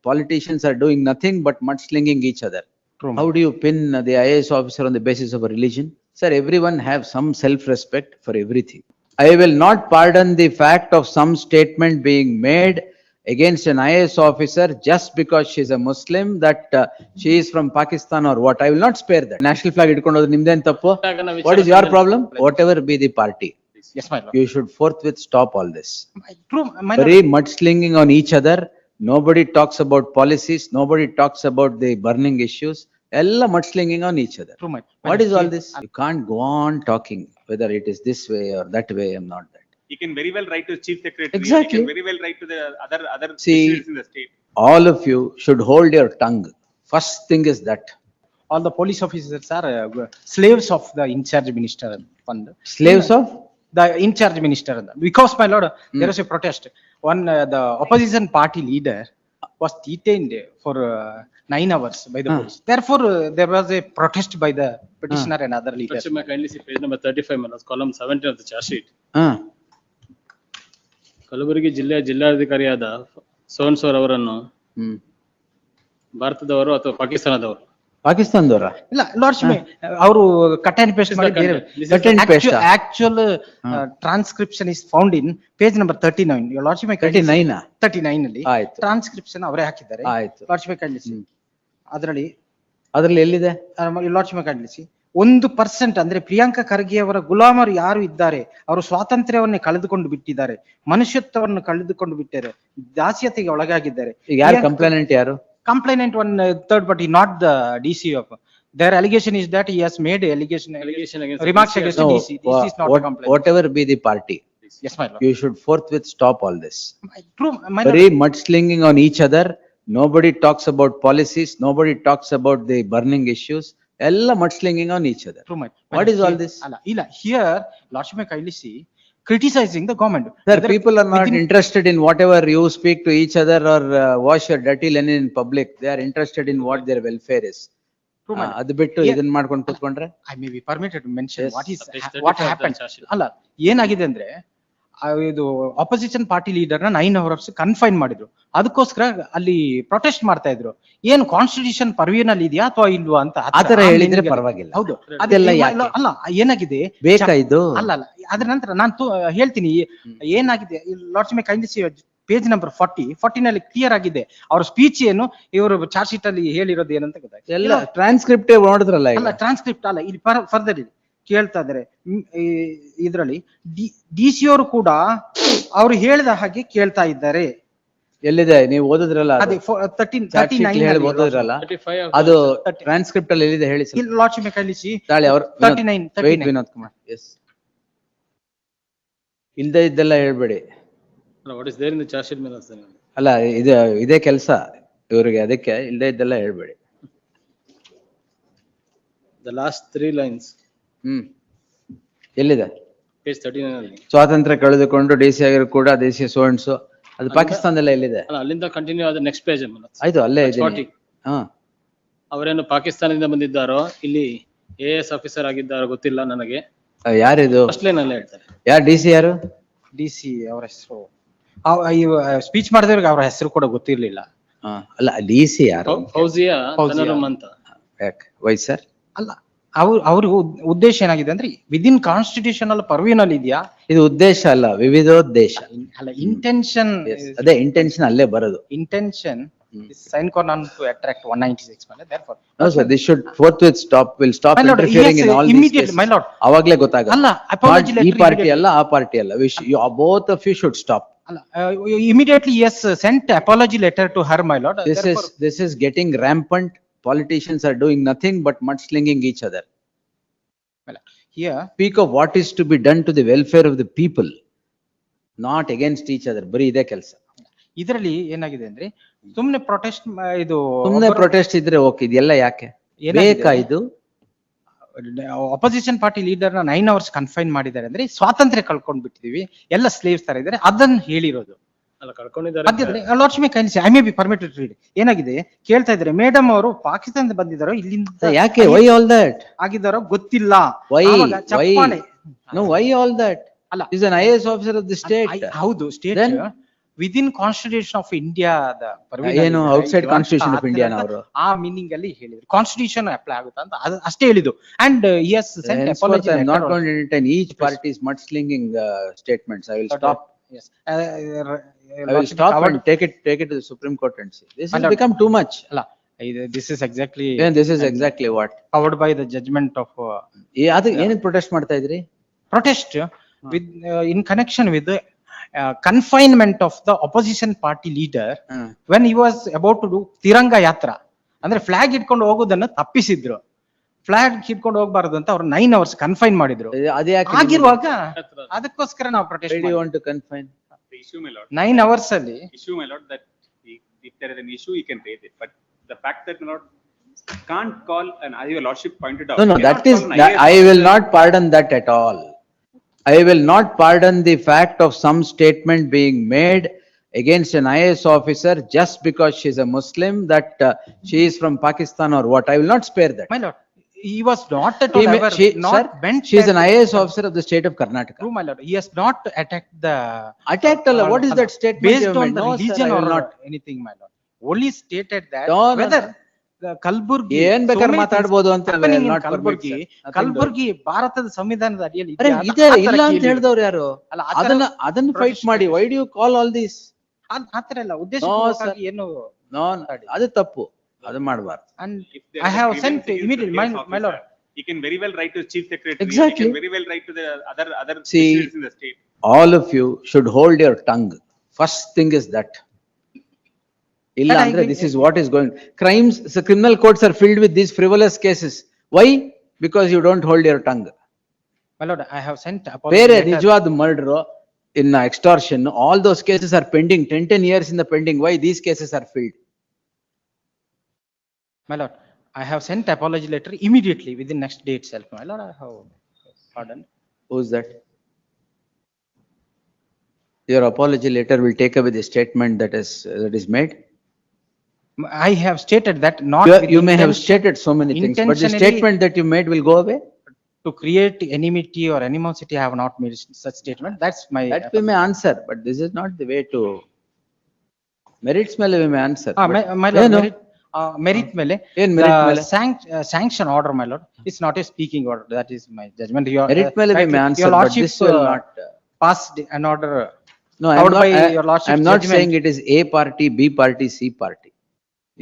politicians are doing nothing but mudslinging each other. True. How do you pin the IAS officer on the basis of a religion? Sir, everyone have some self-respect for everything. I will not pardon the fact of some statement being made against an IAS officer just because she is a Muslim, that she is from Pakistan or what. I will not spare that. National flag idkondodu nimden tappu. What is your problem? Whatever be the party, Yes, my lord. you should forthwith stop all this. True, my lord. Very mudslinging on each other. Nobody talks about policies. Nobody talks about the burning issues. Ella mudslinging on each other. True, my. What is all this? You can't go on talking whether it is this way or that way. I'm not that. He can very well write to chief secretary. Exactly. He can very well write to the other See, officials in the state. all of you should hold your tongue. First thing is that. All the police officers are slaves of the in charge minister fund. Slaves of? The in charge minister. Because, my lord, there was a protest. One, the opposition party leader was detained for 9 hours by the police. Therefore, there was a protest by the petitioner and other leaders. May kindly see page number 35, my lord, column 17 of the charge sheet. Kalaburagi ಜಿಲ್ಲೆಯ ಜಿಲ್ಲಾಧಿಕಾರಿಯಾದ ಸೋನ್ಸೋರ್ ಅವರನ್ನು ಭಾರತದವರು ಅಥವಾ ಪಾಕಿಸ್ತಾನದವರು? ಪಾಕಿಸ್ತಾನದವರ? ಇಲ್ಲ lordship, ಅವರು cut and paste ಮಾಡಿ ಬೇರೆ. Cut and paste. Actual transcription is found in page number 39. Your lordship, 39 39 ಅಲ್ಲಿ ಆಯ್ತು. ಟ್ರಾನ್ಸ್ಕ್ರಿಪ್ಷನ್ ಅವರೇ ಹಾಕಿದ್ದಾರೆ. ಆಯ್ತು. ಲಾರ್ಡ್ಶಿಪ್ ಕಳಿಸಿ. ಅದರಲ್ಲಿ ಅದ್ರಲ್ಲಿ ಎಲ್ಲಿದೆ? ಲಾರ್ಡ್ಶಿಪ್ ಕಳಿಸಿ. 1% ಅಂದ್ರೆ ಪ್ರಿಯಾಂಕಾ ಖರ್ಗೆ ಅವರ ಗುಲಾಮರು ಯಾರು ಇದ್ದಾರೆ, ಅವರು ಸ್ವಾತಂತ್ರ್ಯವನ್ನೇ ಕಳೆದುಕೊಂಡು ಬಿಟ್ಟಿದ್ದಾರೆ, ಮನುಷ್ಯತ್ವವನ್ನು ಕಳೆದುಕೊಂಡು ಬಿಟ್ಟಿದ್ದಾರೆ, ದಾಸ್ಯತೆಗೆ ಒಳಗಾಗಿದ್ದಾರೆ. ಯಾರು ಕಂಪ್ಲೇನೆಂಟ್ ಯಾರು? Complainant one third party, not the DC of. Their allegation is that he has made allegation against remarks against No, DC. DC is not a complaint. whatever be the party, Yes, my lord. you should forthwith stop all this. True, my Very lord. mudslinging on each other. Nobody talks about policies. Nobody talks about the burning issues. Ella mudslinging on each other. True, my. What is all this? Illa, here, lordship may kindly see, criticizing the government. Sir, people are not interested in whatever you speak to each other or wash your dirty linen in public. They are interested in what their welfare is. True, my lord. ಅದು ಬಿಟ್ಟು ಇದನ್ನ ಮಾಡ್ಕೊಂಡು ಕೂತ್ಕೊಂಡ್ರೆ? I may be permitted to mention Yes. what is, Page 35 what of the happened. charge sheet. ಅಲ್ಲ, ಏನಾಗಿದೆ ಅಂದ್ರೆ ಇದು opposition party leader ನ 9 hours ಕನ್ಫೈನ್ ಮಾಡಿದ್ರು. ಅದಕ್ಕೋಸ್ಕರ ಅಲ್ಲಿ ಪ್ರೊಟೆಸ್ಟ್ ಮಾಡ್ತಾ ಇದ್ರು. ಏನು ಕಾನ್ಸ್ಟಿಟ್ಯೂಷನ್ ಪರ್ವಿನಲ್ಲಿ ಇದೆಯಾ ಅಥವಾ ಇಲ್ವಾ ಅಂತ ಆತರ ಹೇಳಿದ್ರೆ ಪರವಾಗಿಲ್ಲ. ಹೌದು. ಅದೆಲ್ಲ ಯಾಕೆ? ಅಲ್ಲ, ಏನಾಗಿದೆ ಬೇಕಾ ಇದು? ಅಲ್ಲ, ಅದ್ರ ನಂತರ ನಾನು ಹೇಳ್ತೀನಿ ಏನಾಗಿದೆ. Lords may kindly see page number 40 ನಲ್ಲಿ ಕ್ಲಿಯರ್ ಆಗಿದೆ ಅವ್ರ ಸ್ಪೀಚ್ ಏನು, ಇವರು ಚಾರ್ಜ್ ಶೀಟ್ ಅಲ್ಲಿ ಹೇಳಿರೋದು ಏನಂತ ಗೊತ್ತಾಯ್ತು. ಎಲ್ಲ ಟ್ರಾನ್ಸ್ಕ್ರಿಪ್ಟ್ ನೋಡಿದ್ರಲ್ಲ? ಅಲ್ಲ, ಟ್ರಾನ್ಸ್ಕ್ರಿಪ್ಟ್ ಅಲ್ಲ, ಇಲ್ಲಿ ಫರ್ದರ್ ಇದೆ ಕೇಳ್ತಾ ಇದಾರೆ. ಇದ್ರಲ್ಲಿ ಡಿಸಿ ಅವರು ಕೂಡ ಅವ್ರು ಹೇಳಿದ ಹಾಗೆ ಕೇಳ್ತಾ ಇದ್ದಾರೆ. ಎಲ್ಲಿದೆ? ನೀವು ಓದಿದ್ರಲ್ಲ? ಅದೇ 39 ಓದಿದ್ರಲ್ಲ? 35 of ಅದು ಟ್ರಾನ್ಸ್ಕ್ರಿಪ್ಟ್ ಅಲ್ಲಿ ಎಲ್ಲಿದೆ ಹೇಳಿ? ಲಾರ್ಡ್ಶಿಪ್ ಮೇ ಕೈಂಡ್ಲಿ ಸಿ ತಾಳಿ ಅವ್ರು 39 ವಿನೋದ್ ಕುಮಾರ್. ಎಸ್, ಇಲ್ದೇ ಇದ್ದೆಲ್ಲ ಹೇಳ್ಬೇಡಿ. what is there in the charge sheet, my lord? ಅಲ್ಲ, ಇದೇ ಕೆಲಸ ಇವರಿಗೆ, ಅದಕ್ಕೆ ಇಲ್ದೇ ಇದ್ದೆಲ್ಲ ಹೇಳ್ಬೇಡಿ. The last 3 lines, ಎಲ್ಲಿದೆ? page 39 ಅಲ್ಲಿ. ಸ್ವಾತಂತ್ರ್ಯ ಕಳೆದುಕೊಂಡು ಡಿಸಿ ಆಗಿರೋ ಕೂಡ ದೇಶೀಯ ಸೋಣ್ಸು, ಅದು ಪಾಕಿಸ್ತಾನದಲ್ಲ ಎಲ್ಲಿದೆ? ಅಲ್ಲ, ಅಲ್ಲಿಂದ ಕಂಟಿನ್ಯೂ ಆದ ನೆಕ್ಸ್ಟ್ ಪೇಜ್, my lord. ಆಯ್ತು, ಅಲ್ಲೇ ಇದೆ. 40. ಅವರೇನು ಪಾಕಿಸ್ತಾನದಿಂದ ಬಂದಿದ್ದಾರೋ, ಇಲ್ಲಿ AS ಆಫೀಸರ್ ಆಗಿದ್ದಾರೋ ಗೊತ್ತಿಲ್ಲ ನನಗೆ. ಯಾರಿದು? ಫಸ್ಟ್ ಲೈನ್ ಅಲ್ಲೇ ಹೇಳ್ತಾರೆ. ಯಾರು ಡಿಸಿ? ಯಾರು ಡಿಸಿ? ಅವರ ಹೆಸರು ಸ್ಪೀಚ್ ಮಾಡಿದವ್ರಿಗೆ ಅವ್ರ ಹೆಸರು ಕೂಡ ಗೊತ್ತಿರ್ಲಿಲ್ಲ. ಅಲ್ಲ, ಡಿಸಿ ಯಾರು? ಫೌಜಿಯಾ ತನರುಮ್ ಅಂತ. Y sir? ಅಲ್ಲ, ಅವ್ರ ಉದ್ದೇಶ ಏನಾಗಿದೆ ಅಂದ್ರೆ ವಿದಿನ್ ಕಾನ್ಸ್ಟಿಟ್ಯೂಷನಲ್ ಪರ್ವಿನಲ್ಲಿ ಇದೆಯಾ? ಇದು ಉದ್ದೇಶ ಅಲ್ಲ, ವಿವಿಧೋದ್ದೇಶ. ಅಲ್ಲ, ಇಂಟೆನ್ಷನ್. ಅದೇ ಇಂಟೆನ್ಷನ್ ಅಲ್ಲೇ ಬರೋದು. Intention sine qua non to attract 196. therefore no sir, this should forthwith stop. Will stop interfering in all these cases. My lord, ಅವಾಗ್ಲೇ ಗೊತ್ತಾಗಲ್ಲ. ಅಲ್ಲ, apology letter ಈ ಪಾರ್ಟಿ ಅಲ್ಲ, ಆ ಪಾರ್ಟಿ ಅಲ್ಲ. both of you should stop. ಅಲ್ಲ, immediately yes, sent apology letter to her, my lord. This is getting rampant. Politicians are doing nothing but mudslinging each other. Here Speak of what is to be done to the welfare of the people, not against each other. ಬರೀ ಇದೇ ಕೆಲಸ. ಇದರಲ್ಲಿ ಏನಾಗಿದೆ ಅಂದ್ರೆ ಸುಮ್ನೆ protest, ಇದು ಸುಮ್ನೆ protest ಇದ್ರೆ ಓಕೆ, ಇದೆಲ್ಲ ಯಾಕೆ ಬೇಕಾ? ಇದು ಅಪೋಸಿಷನ್ ಪಾರ್ಟಿ ಲೀಡರ್ ನ 9 hours ಕನ್ಫೈನ್ ಮಾಡಿದ್ದಾರೆ ಅಂದ್ರೆ ಸ್ವಾತಂತ್ರ್ಯ ಕಳ್ಕೊಂಡ್ ಬಿಟ್ಟಿದೀವಿ, ಎಲ್ಲ ಸ್ಲೇವ್ಸ್ ತರ ಇದ್ದಾರೆ, ಅದನ್ನ ಹೇಳಿರೋದು. ಅಲ್ಲ, ಕಳ್ಕೊಂಡಿದ್ದಾರೆ. Lordship may kindly see, I may be permitted to read. ಏನಾಗಿದೆ ಕೇಳ್ತಾ ಇದ್ದಾರೆ, ಮೇಡಮ್ ಅವರು ಪಾಕಿಸ್ತಾನದಿಂದ ಬಂದಿದ್ದಾರೋ ಇಲ್ಲಿಂದ ಯಾಕೆ? ವೈ ಆಲ್ ದಟ್ ಆಗಿದ್ದಾರೋ ಗೊತ್ತಿಲ್ಲ. Why? ಆವಾಗ ಚಪ್ಪಾಳೆ. No, why all that? ಅಲ್ಲ, Is an IAS officer of the state. ಹೌದು, state. Then within constitution of India, the. ಏನು outside constitution of India ನವರು? ಆ ಮೀನಿಂಗ್ ಅಲ್ಲಿ ಹೇಳಿದ್ರು, ಕಾನ್ಸ್ಟಿಟ್ಯೂಷನ್ ಅಪ್ಲೈ ಆಗುತ್ತಾ ಅಂತ ಅಷ್ಟೇ ಹೇಳಿದ್ದು. And he has sent Henceforth, apology I am not letter going to entertain each party's mudslinging statements. I will stop. Yes. I will stop and take it to the Supreme Court and see. This has Lord. become too much. ಅಲ್ಲ, this is exactly And this is exactly what. covered by the judgment of ಅದು ಏನಕ್ಕೆ protest ಮಾಡ್ತಾ ಇದ್ರಿ? protest with in connection with the confinement of the opposition party leader when he was about to do Tiranga Yatra. ಅಂದ್ರೆ flag ಇಟ್ಕೊಂಡು ಹೋಗೋದನ್ನ ತಪ್ಪಿಸಿದ್ರು. Flag ಹಿಡ್ಕೊಂಡು ಹೋಗ್ಬಾರ್ದು ಅಂತ ಅವ್ರು 9 hours ಕನ್ಫೈನ್ ಮಾಡಿದ್ರು. ಅದೇ ಯಾಕೆ ಆಗಿರುವಾಗ ಅದಕ್ಕೋಸ್ಕರ ನಾವು why protest do you want to confine? The issue, my lord, 9 hours ಅಲ್ಲಿ issue, my lord, that if there is an issue, he can raise it, but the fact that, my lord, can't call, and as your lordship pointed out. No, cannot that is, call an IAS I will officer- not pardon that at all. I will not pardon the fact of some statement being made against an IAS officer just because she is a Muslim, that she is from Pakistan or what. I will not spare that. my lord, he was not at He all may- ever she- not sir, bent she is an at- IAS officer of the state of Karnataka. True, my lord, he has not attacked the Attacked Allah, what is that statement you based have on made? the No, sir, religion I or will not not. anything, my lord, only stated that No, no, whether no. the Kalburgi. ಏನ್ so ಬೇಕಾದ್ರೆ many things ಮಾತಾಡ್ಬೋದು ಅಂತ happening in not permit, Kalburgi, sir. Nothing Kalburgi ಭಾರತದ ಸಂವಿಧಾನದ ಅಡಿಯಲ್ಲಿ ಅರೆ ಇದೆಯಾ ಅಂತ ಇದೆ ಆ ತರ ಇಲ್ಲ ಅಂತ ಕೇಳಿದ್ರು. ಹೇಳ್ದವ್ರು ಯಾರು? ಅಲ್ಲ, ಆ ತರ ಅದನ್ನ ಫೈಟ್ protest ಮಾಡಿ. Why do you call all this? ಆ ತರ ಎಲ್ಲ No, ಉದ್ದೇಶಪೂರ್ವಕವಾಗಿ ಏನು No, ಅದು ತಪ್ಪು. ಅದು ಮಾಡಬಾರ್ದು. and If there I is a have grievance sent against the immediately, IAS my officer, lord, he can very well write to chief secretary. Exactly. He can very well write to the other See, officials in the state. All of you should hold your tongue. First thing is that. ಇಲ್ಲ But I ಅಂದ್ರೆ think- this is what is going. Crimes, the criminal courts are filled with these frivolous cases. Why? Because you don't hold your tongue. my lord, I have sent apology ಬೇರೆ letter. ನಿಜವಾದ murder, in extortion, all those cases are pending, 10 years in the pending. Why these cases are filled? My lord, I have sent apology letter immediately within next day itself, my lord, I have pardoned. Who's that? Your apology letter will take away the statement that is made. I have stated that not with You may have intention stated so many things, but the intentionally- statement that you made will go away. to create enmity or animosity, I have not made such statement, that's my. That we may answer, but this is not the way to. Merits ಮೇಲೆ we may answer. Ah, but my lord, ಏನು? merit ಮೇಲೆ. ಏನ್ merit the ಮೇಲೆ? Sanction order, my lord, it's not a speaking order, that is my judgment. Your, Merit ಮೇಲೆ we may answer, your but lordship this will not. passed an order. No, I am covered not, by your lordship's I am not judgment. saying it is A party, B party, C party.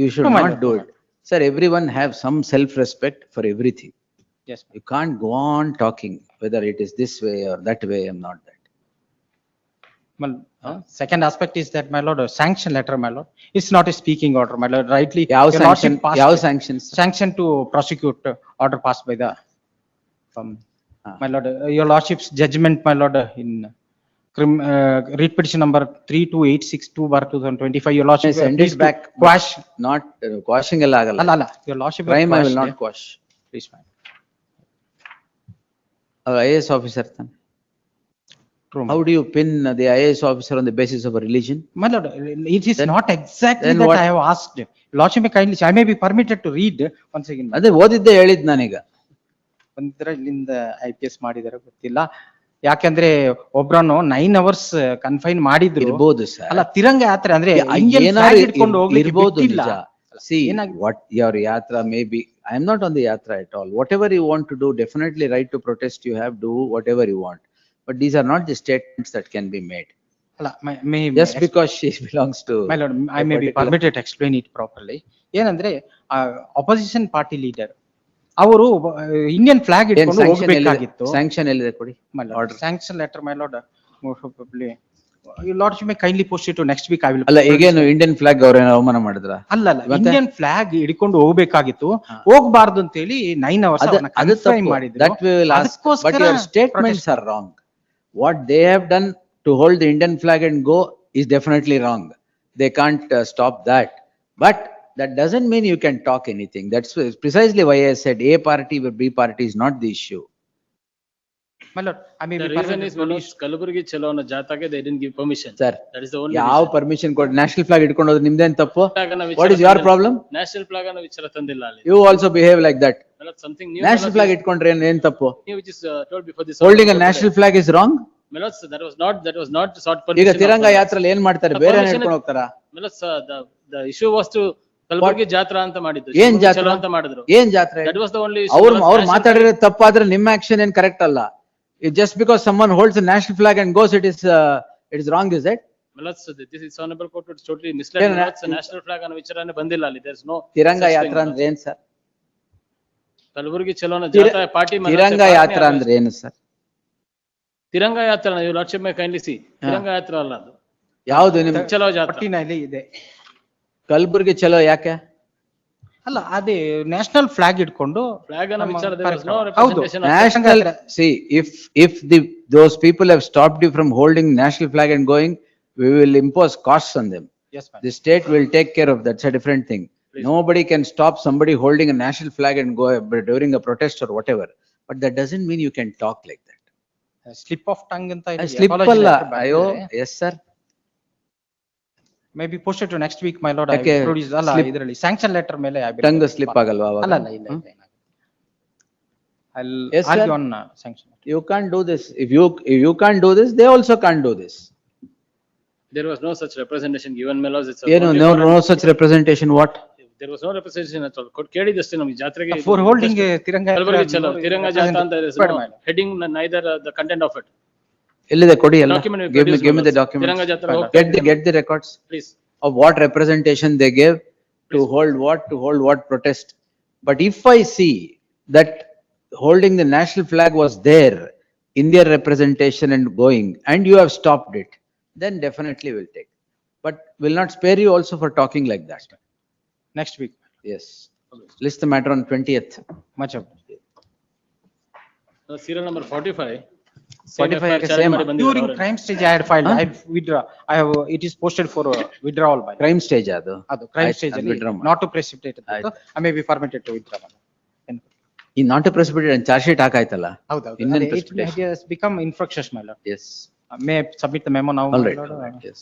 You should No, my not lord, do no, it. Sir, everyone have some self-respect for everything. Yes, You can't go on talking whether it is this way or that way, I am not that. second aspect is that, my lord, a sanction letter, my lord, it's not a speaking order, my lord, rightly. ಯಾವ your lordship sanction, passed ಯಾವ it. sanctions? Sanction to prosecute order passed by the, Ah. my lord, your lordship's judgment, my lord, in read petition number 32862/2025, your lordship. Yes, send it please to back. Quash, Not, quashing ಎಲ್ಲ ಆಗಲ್ಲ. ಅಲ್ಲ, your lordship. Crime I will quashed not it. quash. Please, ma'am. IAS officer then. True, ma'am. How do you pin the IAS officer on the basis of a religion? My lord, it is Then- not exactly then that what? I have asked. Lordship may kindly, I may be permitted to read once again. ಅದೇ ಓದಿದ್ದೆ ಹೇಳಿದ್ ನಾನೀಗ. ಒಂದ್ರ ಇಲ್ಲಿಂದ IPS ಮಾಡಿದಾರೆ ಗೊತ್ತಿಲ್ಲ, ಯಾಕಂದ್ರೆ ಒಬ್ರನ್ನು 9 hours confine ಮಾಡಿದ್ರು. ಇರ್ಬೋದು ಸರ್. ಅಲ್ಲ, ತಿರಂಗ ಯಾತ್ರೆ ಅಂದ್ರೆ Indian flag ಏನಾದ್ರು ಇಟ್ಕೊಂಡು ಹೋಗ್ಲಿಕ್ಕೆ ಇರ್ಬೋದು ಬಿಟ್ಟಿಲ್ಲ. ನಿಜ. See, ಏನಾಗಿದೆ? what your yatra may be, I am not on the yatra at all. Whatever you want to do, definitely right to protest, you have, do whatever you want. But these are not the statements that can be made. ಅಲ್ಲ, may. Just because she belongs to. My lord, I may be particular- permitted to explain it properly. ಏನಂದ್ರೆ opposition party leader ಅವರು Indian flag ಏನ್ ಇಟ್ಕೊಂಡು sanction ಎಲ್ಲಿದೆ? ಹೋಗ್ಬೇಕಾಗಿತ್ತು. Sanction ಎಲ್ಲಿದೆ ಕೊಡಿ. My lord, Order. sanction letter, my lord, most probably, your lordship may kindly post it to next week, I will. ಅಲ್ಲ ಈಗೇನು ಇಂಡಿಯನ್ ಫ್ಲಾಗ್ ಅವ್ರೇನು ಅವಮಾನ ಮಾಡಿದ್ರ? ಅಲ್ಲ, ಮತ್ತೆ? ಇಂಡಿಯನ್ ಫ್ಲಾಗ್ ಹಿಡ್ಕೊಂಡು ಹೋಗ್ಬೇಕಾಗಿತ್ತು, ಹೋಗ್ಬಾರ್ದು ಅಂತ ಹೇಳಿ 9 hours ಅದು ಅವ್ರನ್ನ ಅದು confine ತಪ್ಪು. ಮಾಡಿದ್ರು. That we will ask, but ಅದಕ್ಕೋಸ್ಕರ your statements are wrong. What they have done to hold the Indian flag and go is definitely wrong. They can't stop that. But that doesn't mean you can talk anything. That's precisely why I said A party or B party is not the issue. My lord, I may The be reason permitted is, to my lord, release. Kalburgi Chelona Jatake, they didn't give permission. Sir, That is the only ಯಾವ reason. Permission ಕೊಟ್ಟು national flag ಇಟ್ಕೊಂಡು ಹೋದ್ರೆ ನಿಮ್ದೇನ್ ತಪ್ಪು? Flag ಅನ್ನ What is ವಿಚಾರ your ತಂದಿಲ್ಲ. problem? National flag ಅನ್ನ ವಿಚಾರ ತಂದಿಲ್ಲ ಅಲ್ಲಿ. You also behave like that. My lord, something new. National flag ಇಟ್ಕೊಂಡ್ರೆ ಏನ್ ತಪ್ಪು? Which is told before this. Holding a national flag is wrong? Melos, that was not sought ಈಗ permission. Tiranga ಯಾತ್ರೆಯಲ್ಲಿ ಏನ್ ಮಾಡ್ತಾರೆ? ಬೇರೆ permission- ಹಿಡ್ಕೊಂಡು ಹೋಗ್ತಾರ? Melos, the issue was to Kalaburagi ಜಾತ್ರಾ ಅಂತ ಮಾಡಿದ್ದು. ಏನ್ ಶಿವಮೊಗ್ಗ ಜಾತ್ರಾ? ಚಲೋ ಅಂತ ಮಾಡಿದ್ರು. ಏನ್ ಜಾತ್ರೆ? That was the only issue. ಅವ್ರು Melos, ಅವ್ರು national ಮಾತಾಡಿರೋ ತಪ್ಪಾದ್ರೆ ನಿಮ್ಮ ಆಕ್ಷನ್ ಏನ್ ಕರೆಕ್ಟ್ ಅಲ್ಲ. Just because someone holds a national flag and goes, it is wrong, is it? Melos, this is honorable court is totally misled. ಏನ್ Melos, national flag ಅನ್ನೋ ವಿಚಾರನೆ ಬಂದಿಲ್ಲ ಅಲ್ಲಿ. There is no. Tiranga such thing, ಯಾತ್ರಾ Melos. ಅಂದ್ರೆ ಏನ್ sir? Kalaburagi ಚಲೋನ ಜಾತ್ರಾ party. Tiranga ಯಾತ್ರಾ ಅಂದ್ರೆ ಏನು ಸರ್? ತಿರಂಗ ಯಾತ್ರಾ, you lordship may kindly see. Tiranga ಯಾತ್ರಾ ಅಲ್ಲ ಅದು. ಯಾವ್ದು ನಿಮ್ ಚಲೋ ಜಾತ್ರಾ. ಪಟ್ಟಿನಲ್ಲಿ ಇದೆ. ಕಲಬುರ್ಗಿ ಚಲೋ ಯಾಕೆ? ಅಲ್ಲ, ಅದೇ ನ್ಯಾಷನಲ್ ಫ್ಲಾಗ್ ಇಟ್ಕೊಂಡು Flag ಅನ್ನೋ ನಮ್ಮ ವಿಚಾರ there was no ಕಾರ್ಯಕ್ರಮ. ಹೌದು. representation of. National, see, if those people have stopped you from holding national flag and going, we will impose costs on them. Yes, ma'am. The state will take care of, that's a different thing. Please. Nobody can stop somebody holding a national flag and go during a protest or whatever. But that doesn't mean you can talk like that. Slip of tongue ಅಂತ Slip ಅಲ್ಲ, ಅಯ್ಯೋ, yes sir. May be posted to next week my lord. I ಯಾಕೆ? Produce ಅಲ್ಲ, Slip- ಇದರಲ್ಲಿ sanction letter ಮೇಲೆ Tongue slip ಆಗಲ್ವಾ ಅವಾಗ? ಅಲ್ಲ ಇಲ್ಲ ಇಲ್ಲ. I'll Yes, sir. argue on sanction. You can't do this. If you can't do this, they also can't do this. There was no such representation given, Melos. It's a ಏನು, only no, for- no such representation, what? There was no representation at all. ಕೇಳಿದಷ್ಟೇ ನಮಗೆ ಜಾತ್ರೆಗೆ. For holding a Tiranga Kalaburagi ಚಲೋ, ತಿರಂಗ ಜಾತ್ರಾ ಅಂತ there is ಬೇಡ no madam. heading, neither the content of it. ಎಲ್ಲಿದೆ ಕೊಡಿ ಎಲ್ಲ? Document will Give me, produce give me the Melos. documents. Tiranga ಜಾತ್ರಾ Get the records please. of what representation they gave to hold what protest. But if I see that holding the national flag was there in their representation and going, and you have stopped it, then definitely we'll take. But will not spare you also for talking like that. Next week Yes. List the matter on 20th. Much of Serial number 45. 45 ಯಾಕೆ charge same? ಮಾಡಿ ಬಂದಿದ್ದಾರೆ during ಅವ್ರು. Crime stage I had filed. I withdraw. I have it is posted for withdrawal by. Crime stage ಅದು. ಅದು crime ಆಯ್ತು, stage ಅದು ಅಲ್ಲಿ withdraw ಮಾಡಿ. Not to precipitate. ಆಯ್ತು. I may be permitted to withdraw. ಈ ನಾಟ್ ಪ್ರೆಸಿಪಿಟೇಟ್ ಚಾರ್ಜ್ ಶೀಟ್ ಹಾಕಾಯ್ತಲ್ಲ? ಹೌದೌದು. ಇನ್ನೇನ್ it precipitation? Has become infructuous my lord. Yes. May submit the memo now. All right, yes.